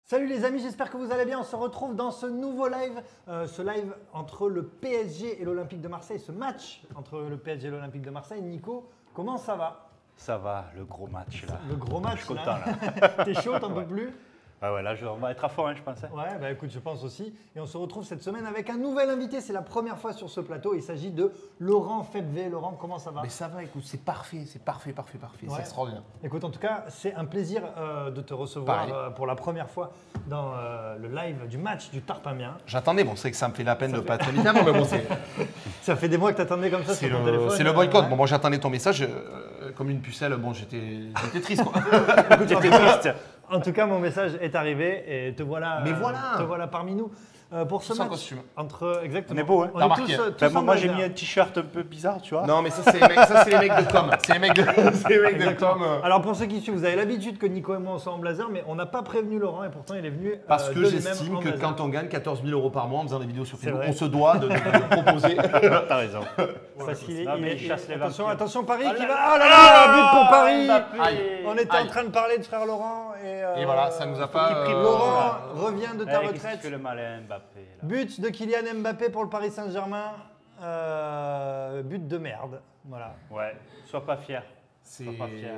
Salut les amis, j'espère que vous allez bien. On se retrouve dans ce nouveau live, entre le PSG et l'Olympique de Marseille, ce match entre le PSG et l'Olympique de Marseille. Nico, comment ça va? Ça va, le gros match là. Le gros match, je suis content là. T'es chaud, t'en peux plus? Ah ouais, là on va être à fond, hein, je pense. Ouais, bah écoute, je pense aussi. Et on se retrouve cette semaine avec un nouvel invité. C'est la première fois sur ce plateau. Il s'agit de Laurent Febvre. Laurent, comment ça va? Mais ça va, écoute, c'est parfait, c'est parfait. Ouais. C'est extraordinaire. Écoute, en tout cas, c'est un plaisir de te recevoir pour la première fois dans le live du match du Tarpamien. J'attendais, bon, c'est que ça me fait la peine de pas être évidemment, mais bon, c'est. Ça fait des mois que t'attendais comme ça sur ton téléphone. C'est le boycott. Ouais. Bon, moi j'attendais ton message comme une pucelle. Bon, j'étais triste quoi. Écoute, j'étais triste. En tout cas, mon message est arrivé et te voilà. Mais voilà. Te voilà parmi nous pour ce Sans match. costume. Exactement. On est beau, hein. On T'as est remarqué, tous Ben, en moi j'ai blazer. mis un t-shirt un peu bizarre, tu vois. Non, mais ça, c'est les mecs de com. C'est les mecs de, c'est les mecs de Exactement. com. Alors pour ceux qui suivent, vous avez l'habitude que Nico et moi on soit en blazer, mais on n'a pas prévenu Laurent et pourtant il est venu. Parce que de lui-même j'estime en que blazer. quand on gagne 14 000 € par mois en faisant des vidéos sur C'est Facebook, vrai. on se doit de proposer. T'as raison. Parce qu'il est- Non, mais il chasse les attention, vampires. attention Paris Oh qui là va. là. Oh là là, but pour Paris. Mbappé. Aïe. On était en Aïe. train de parler de frère Laurent et voilà, ça nous a pas, faut qu'il prie. euh, Laurent revient de ta Qu'est-ce qu'il retraite. fait le malin, Mbappé là. But de Kylian Mbappé pour le Paris Saint-Germain. But de merde. Voilà. Ouais, sois pas fier. C'est. Sois pas fier.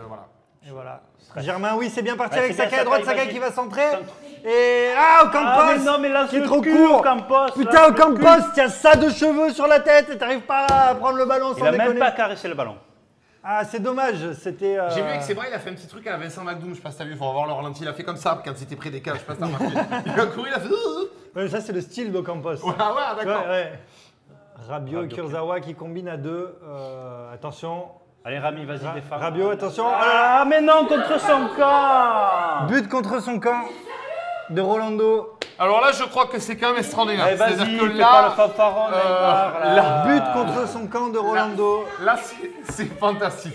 Voilà. Et voilà. Germain, oui, c'est bien parti Ouais, avec c'est bien, Saka à droite, Saka, Saka vas-y. qui va centrer. Centre. Et Ocampos Ah mais non mais là qui est trop court. Campos. Putain, Ocampos, tu as ça de cheveux sur la tête et t'arrives pas à prendre le ballon Il sans a déconner. même pas caressé le ballon. Ah, c'est dommage, c'était... J'ai vu avec ses bras, il a fait un petit truc à Vincent McDoom, je sais pas si t'as vu, faut voir le ralenti, il a fait comme ça quand c'était près des cages, je sais pas si t'as remarqué. Il a couru, il a fait. Ouais, ça, c'est le style d'Ocampos. Ouais, d'accord. Ouais. Rabiot et Rabiot. Kurzawa qui combinent à deux. Attention. Allez Rami, vas-y défends. Rabiot, attention. Ah mais non, contre son camp. But contre son camp de Rolando. Alors là, je crois que c'est quand même extraordinaire. Allez vas-y, C'est-à-dire que fais pas le là, fanfaron, Neymar, là. But contre son camp de Rolando. là c'est fantastique.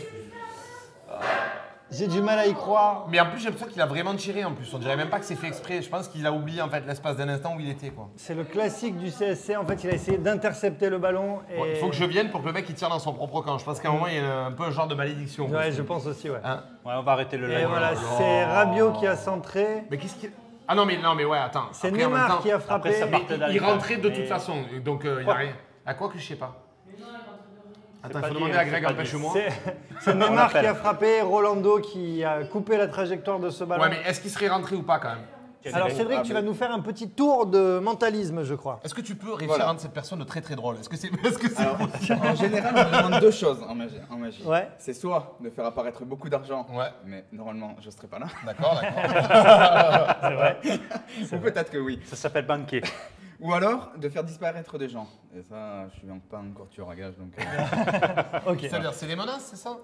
J'ai du mal à y croire. Mais en plus, j'ai l'impression qu'il a vraiment tiré en plus. On dirait même pas que c'est fait exprès. Je pense qu'il a oublié en fait l'espace d'un instant où il était quoi. C'est le classique du CSC. En fait, il a essayé d'intercepter le ballon. Et... Bon, il faut que je vienne pour que le mec il tire dans son propre camp. Je pense qu'à un moment, il y a un peu un genre de malédiction. Ouais, je pense aussi, ouais. Hein. Ouais, on va arrêter le Et live. voilà, c'est Rabiot qui a centré. Mais qu'est-ce qu'il. Ah non, mais ouais, attends. C'est Après, en même Neymar temps, qui a frappé. après, ça part Il d'aller rentrait de mais- toute façon. Donc il a rien. À quoi que je sais pas. Attends, il pas faut dit, demander hein, à c'est Greg, pas dit. empêche-moi. C'est Neymar qui l'appelle. a frappé, Rolando qui a coupé la trajectoire de ce ballon. Ouais, mais est-ce qu'il serait rentré ou pas quand même? Alors Cédric, tu vas nous faire un petit tour de mentalisme, je crois. Est-ce que tu peux réussir Voilà. à rendre cette personne très très drôle? Est-ce que c'est Alors, en général, on me demande deux choses en magie. Ouais. C'est soit de faire apparaître beaucoup d'argent, Ouais, mais normalement, je ne serai pas là. d'accord, d'accord. C'est vrai. Ou peut-être que oui. Ça s'appelle banquet. Ou alors de faire disparaître des gens. Et ça, je suis pas encore tueur à gage. Donc, Ok. C'est-à-dire, c'est des menaces, c'est ça?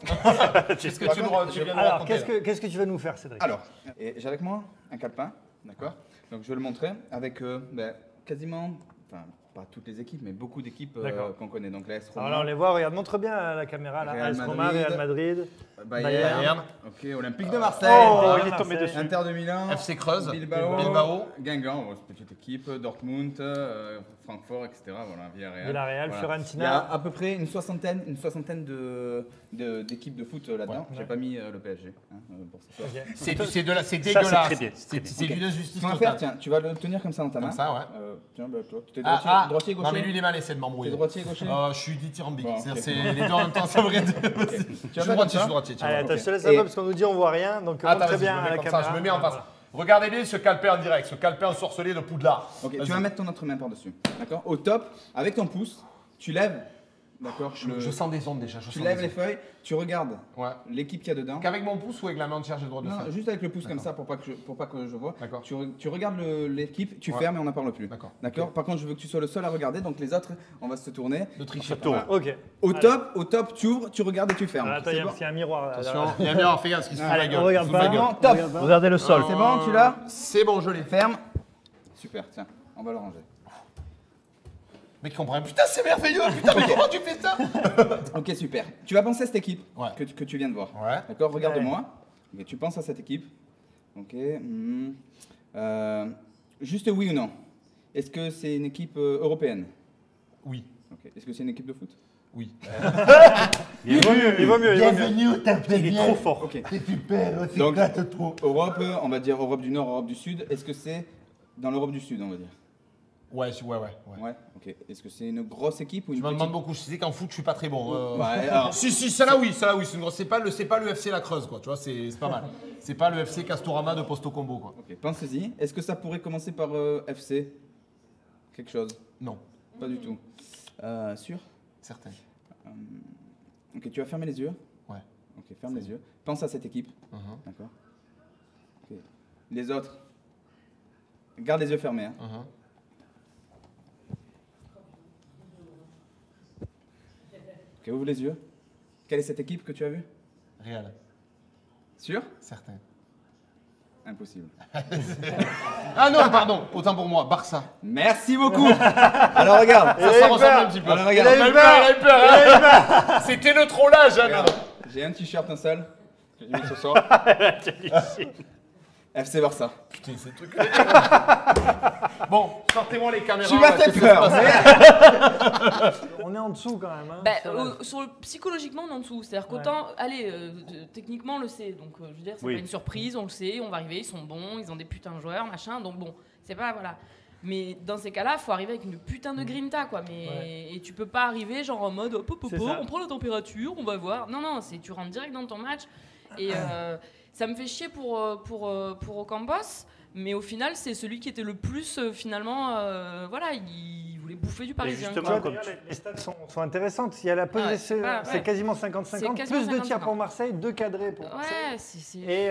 Qu'est-ce que Par tu, contre, tu viens de Alors, raconter, là qu'est-ce que tu vas nous faire, Cédric? Alors, et j'ai avec moi un calepin, d'accord? Donc je vais le montrer avec quasiment, enfin pas toutes les équipes, mais beaucoup d'équipes D'accord. qu'on connaît. Donc l'AS Alors là, on les voit, regarde, montre bien à la caméra, là. Real AS Roma, Madrid. Real Madrid. Bayern, Bayern. ok, Olympique de Marseille, Oh, il est tombé Marseille. dessus. Inter de Milan, FC Creuse, Bilbao, Guingamp, bon, c'est une petite équipe, Dortmund, Francfort, etc. Voilà, Villarreal. Villarreal, Voilà. Fiorentina. Il y a à peu près une soixantaine d'équipes de foot là-dedans. Ouais. J'ai pas mis le PSG pour ce soir. Ok. C'est Ça, dégueulasse. c'est très bien, C'est Ok. d'une Ce injustice qu'on va faire, totale. tiens, tu vas le tenir comme ça dans ta main. Comme ça, ouais. Tiens, bah, toi, t'es Ah, droitier, non, gaucher. mais lui, il est mal, essaie de T'es m'embrouiller. droitier, gaucher. Je suis dithyrambique. Bon, C'est-à-dire, ok. c'est les deux en même temps, ça me Je vas suis faire comme ça droitier, tiens. Allez, voilà. attends, je te laisse Et- un peu parce qu'on nous dit on voit rien, donc Attends, montre très vas-y, bien je me à mets la comme caméra. ça, je me mets en face. Voilà. Regardez bien ce calepin en direct, ce calepin ensorcelé de Poudlard. Ok, Vas-y. tu vas mettre ton autre main par-dessus. D'accord? Au top, avec ton pouce, tu lèves. D'accord? Je sens des ondes déjà. Tu lèves les feuilles, tu regardes Ouais. l'équipe qu'il y a dedans. Qu'avec mon pouce ou avec la main entière, j'ai le droit de le Non, faire? juste avec le pouce comme ça pour pas que je vois. D'accord. Tu regardes l'équipe, tu Ouais. fermes et on n'en parle plus. D'accord. D'accord. Par contre, je veux que tu sois le seul à regarder, donc les autres, on va se tourner. De tricher. Tour. Ok. Au top, tu ouvres, tu regardes et tu fermes. Attends, il C'est bon y a un miroir là. Attention, il y a bien, fais gaffe, ce qui se fout de la Allez, gueule. on regarde Il se fout de pas. la gueule. Top. Regarde pas. Regardez le sol. C'est bon, tu l'as? C'est bon, je l'ai. Ferme. Super, tiens, on va le ranger. Mec, comprend. Putain, c'est merveilleux. Putain, mais comment tu fais ça? Ok, super. Tu vas penser à cette équipe Ouais. que tu viens de voir. Ouais. D'accord, regarde-moi. Ok, tu penses à cette équipe. Ok. Juste oui ou non. Est-ce que c'est une équipe européenne? Oui. Ok. Est-ce que c'est une équipe de foot? Oui. Il vaut mieux. Il vaut mieux. Bienvenue, t'as fait Il est bien. trop fort. Ok. C'est super, c'est Donc, éclate trop. Europe, on va dire Europe du Nord, Europe du Sud. Est-ce que c'est dans l'Europe du Sud, on va dire? Ouais. Ouais, ok. Est-ce que c'est une grosse équipe ou une Je me petite? demande beaucoup, je sais qu'en foot, je suis pas très bon. Ouais, alors, Si, celle-là oui, c'est une grosse. C'est pas le FC La Creuse, quoi. Tu vois, c'est pas mal. C'est pas le FC Castorama de Posto Combo, quoi. ok, pensez-y. Est-ce que ça pourrait commencer par FC? Quelque chose? Non, Pas du tout. Sûr? certain. Ok, tu vas fermer les yeux. Ouais. Ok, ferme les yeux. Pense à cette équipe. Mhm, D'accord. Ok. Les autres, garde les yeux fermés. Hein. mhm. Ok, ouvre les yeux. Quelle est cette équipe que tu as vue? Réel, Sûr? certain. Impossible. Ah non, pardon, autant pour moi, Barça. Merci beaucoup. Alors regarde. Ça ressemble un petit peu. Alors regarde. Il a eu peur. C'était le trollage, hein. Regarde. J'ai un t-shirt, un seul. Que j'ai mis ce soir. FC Barça. Putain, c'est truc. Bon, sortez-moi les caméras. Tu m'as là, fait qu'est-ce qui se peur. passe On est en dessous quand même. Hein, Bah, sur la- sur le, psychologiquement, on est en dessous. C'est-à-dire qu'autant, allez, techniquement, on le sait. Donc, je veux dire, c'est Oui. pas une surprise, on le sait, on va arriver, ils sont bons, ils ont des putains de joueurs, machin. Donc, bon, c'est pas, voilà. Mais dans ces cas-là, il faut arriver avec une putain de grinta, quoi. Mais, et tu peux pas arriver, genre, en mode, C'est ça. on prend la température, on va voir. Non, non, tu rentres direct dans ton match. Et ça me fait chier pour Ocampos. Mais au final, c'est celui qui était le plus, finalement, voilà, il voulait bouffer du Parisien. justement, Tu vois, quoi. comme d'ailleurs, les stats sont intéressantes. Il y a la possession, c'est pas- c'est ouais. quasiment 50-50, C'est quasiment plus de tirs 50-50. pour Marseille, 2 cadrés pour Marseille. Ouais, c'est... Et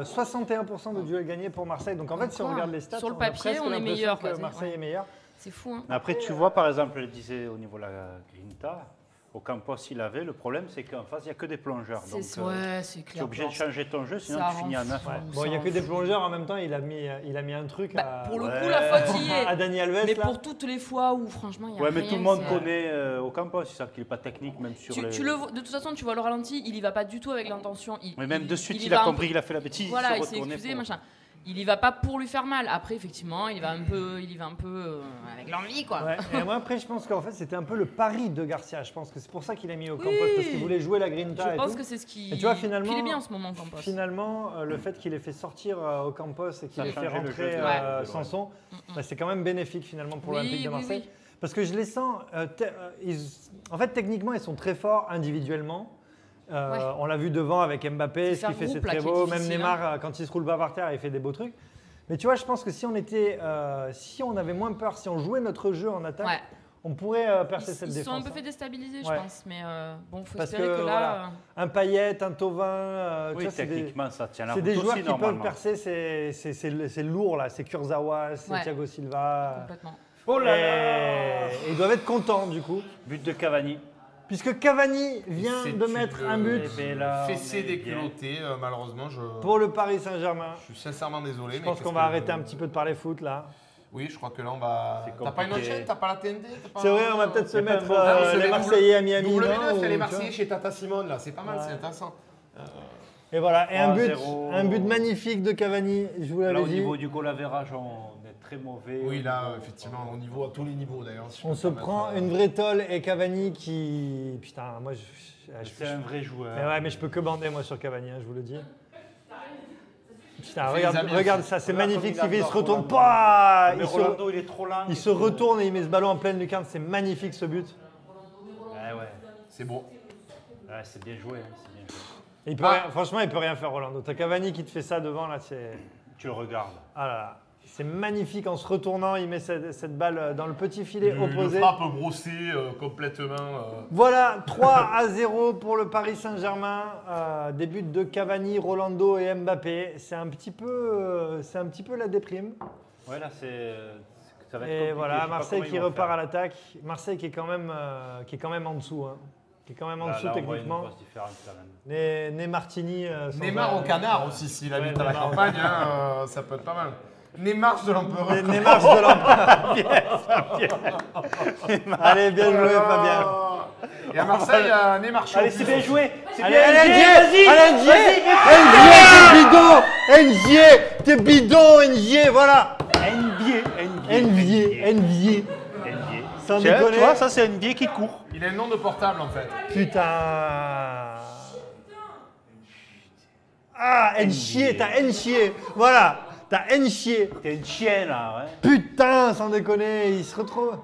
61% de duels gagnés pour Marseille. Donc en fait, si on Quoi regarde les stats, Sur le a papier, presque on est l'impression meilleur, que quoi, Marseille ouais. est meilleur. C'est fou, hein. Après, tu vois, par exemple, je le disais au niveau de la Grinta, au Campos, il avait. Le problème, c'est qu'en face, il n'y a que des plongeurs. Donc, Ouais, c'est tu es clair. obligé de changer ton jeu, sinon Ça tu finis à rend 9. fou. Bon, il n'y a Ça que en des fout. plongeurs en même temps. Il a mis un truc Bah, à, pour le Ouais. coup, la faute y est. à Dani Alves. Mais là. pour toutes les fois où, franchement, il y a Ouais, rien. mais tout le monde c'est- connaît au Campos, ils savent qu'il n'est pas technique, même sur les. Tu le vois, de toute façon, tu vois le ralenti, il y va pas du tout avec l'intention. Mais même de suite, y il a va un compris peu- qu'il a fait la bêtise. Voilà, il il s'est s'est retourné excusé, pour- machin. Il y va pas pour lui faire mal. Après, effectivement, il y va un peu avec l'envie, quoi. Ouais. Et moi, après, je pense qu'en fait, c'était un peu le pari de Garcia. Je pense que c'est pour ça qu'il a mis au Campos, Oui. parce qu'il voulait jouer la Grinta. Je et pense tout. que c'est ce qui. Et tu vois, finalement- Il est bien en ce moment, Campos. Finalement, le fait qu'il ait fait sortir au Campos et qu'il Ça a ait fait changé le rentrer jeu de- Ouais. Sanson, bah, c'est quand même bénéfique finalement pour Oui, l'Olympique de oui, Marseille. oui. Parce que je les sens, en fait, techniquement, ils sont très forts individuellement. Ouais. On l'a vu devant avec Mbappé, C'est ce ça, qu'il fait, c'est groupe, là, très qui est beau. Même difficile, Neymar, quand il se roule pas par terre, il fait des beaux trucs. Mais tu vois, je pense que si on avait moins peur, si on jouait notre jeu en attaque, Ouais. on pourrait percer cette Ils se défense. sont un peu hein. fait déstabiliser, je Ouais. pense. Mais bon, faut Parce espérer que, que, là. voilà. Un Payet, un Thauvin, tu Oui, vois, c'est des, techniquement, ça tient la c'est route des joueurs aussi, qui peuvent normalement. percer, c'est lourd là, c'est Kurzawa, c'est Ouais. Thiago Silva. Complètement. Oh là là Et ils doivent être contents du coup, But de Cavani. puisque Cavani vient C'est de une, mettre un but Eh ben là, Fessé on est des bien. culottés, malheureusement, je pour le Paris Saint-Germain. suis sincèrement désolé. Je pense qu'on va arrêter un petit peu de parler foot là. Oui, je crois que là, on va. C'est T'as pas une autre compliqué. chaîne? T'as pas la TNT? T'as pas- C'est vrai, on va peut-être se y a pas mettre de bon- Ah, les c'est Marseillais à Miami. non, W9, il y a ou, les tu vois. Marseillais chez Tata Simone, là. C'est pas mal, Ouais. c'est intéressant. Et voilà, et un 3-0. but magnifique de Cavani, je vous Là, l'avais au dit. niveau du goal average, on est très mauvais. Oui, là, effectivement, au niveau, à tous les niveaux d'ailleurs. si je On peux se me prend permettre, une vraie tolle et Cavani qui... Putain, moi C'est un vrai joueur. Mais ouais, mais je peux que bander moi sur Cavani, hein, je vous le dis. Putain, Fais les regarde, amis regarde aussi. ça, c'est Regarde magnifique. comme il Il se adore retourne Rolando. pas. Mais Rolando, il est trop lent. Il se retourne et il met ce ballon en pleine lucarne. C'est magnifique ce but. Ouais, ouais. C'est beau. Ouais, c'est bien joué. hein, c'est bien joué. Et il peut rien- franchement, il peut rien faire Rolando. T'as Cavani qui te fait ça devant là, c'est. Tu le regardes. Ah là là. C'est magnifique en se retournant, il met cette balle dans le petit filet opposé. Une frappe brossée complètement. Voilà, 3-0 pour le Paris Saint-Germain. Des buts de Cavani, Rolando et Mbappé. C'est un petit peu la déprime. Ouais, là, ça va être Et compliqué. voilà, Je sais pas Marseille comment qui ils vont repart faire. à l'attaque. Marseille qui est quand même en dessous. Hein. Qui est quand même en Là, dessous là, on voit une techniquement. grosse différence quand même. Né Martini. sans Neymar arrêt. au canard aussi, s'il habite à la Neymar au campagne, hein, ça peut être pas mal. Neymar de l'empereur. Neymar de l'empereur. Allez, bien joué Fabien. Et à Marseille, il y a Neymar Show. Allez, c'est bien joué. C'est Allez, bien Ndiaye, allez, Ndiaye, t'es bidon, Ndiaye, voilà. NBA. Ndiaye. Sans Tiens, déconner. tu vois, ça c'est NBA qui court. Il a un nom de portable en fait. Putain. Ah, Enchier, t'as Enchier. Voilà, t'as Enchier. T'es une chienne là, ouais. Putain, sans déconner, il se retrouve.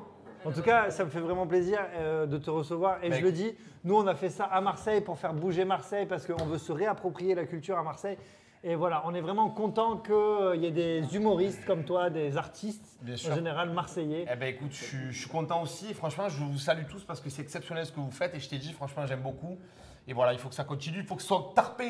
En tout cas, ça me fait vraiment plaisir de te recevoir. Et Mec. je le dis, nous, on a fait ça à Marseille pour faire bouger Marseille parce qu'on veut se réapproprier la culture à Marseille. Et voilà, on est vraiment content qu'il y ait des humoristes comme toi, des artistes, Bien sûr. en général marseillais. Eh ben écoute, je suis content aussi. Et franchement, je vous salue tous parce que c'est exceptionnel ce que vous faites. Et je t'ai dit, franchement, j'aime beaucoup. Et voilà, il faut que ça continue. Il faut que ce soit tarpé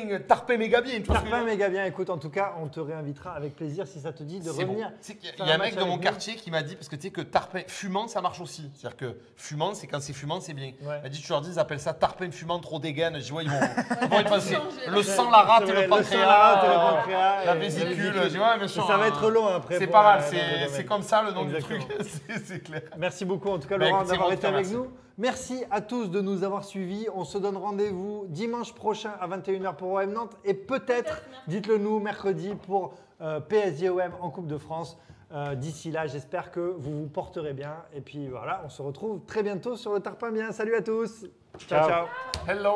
méga bien. Tu vois ce que je veux Tarpin, dire méga bien. Écoute, en tout cas, on te réinvitera avec plaisir si ça te dit de C'est bon. revenir. Tu sais qu'il faire y a un match mec de avec mon nous. quartier qui m'a dit, parce que tu sais que tarpin fumant, ça marche aussi. C'est-à-dire que fumant, c'est quand c'est fumant, c'est bien. Ouais. Il m'a dit, tu leur dis, ils appellent ça tarpin fumant trop dégaine. Je dis, ouais, ils vont y passer. changer, Le sang, la rate et C'est vrai, le sang, la rate et le pancréas. pancréas La et vésicule. Je dis, ouais, bien sûr. Ça va être long après. C'est pour, pas mal, dans le c'est domaine. comme ça le nom Exactement. du truc. C'est clair. Merci beaucoup en tout cas Bah, Laurent écoute, c'est d'avoir bon, été avec merci. nous. Merci à tous de nous avoir suivis. On se donne rendez-vous dimanche prochain à 21h pour OM Nantes et peut-être, dites-le nous, mercredi pour PSG OM en Coupe de France. D'ici là, j'espère que vous vous porterez bien. Et puis voilà, on se retrouve très bientôt sur le Tarpin Bien. Salut à tous. Ciao, Ciao. ciao. Hello.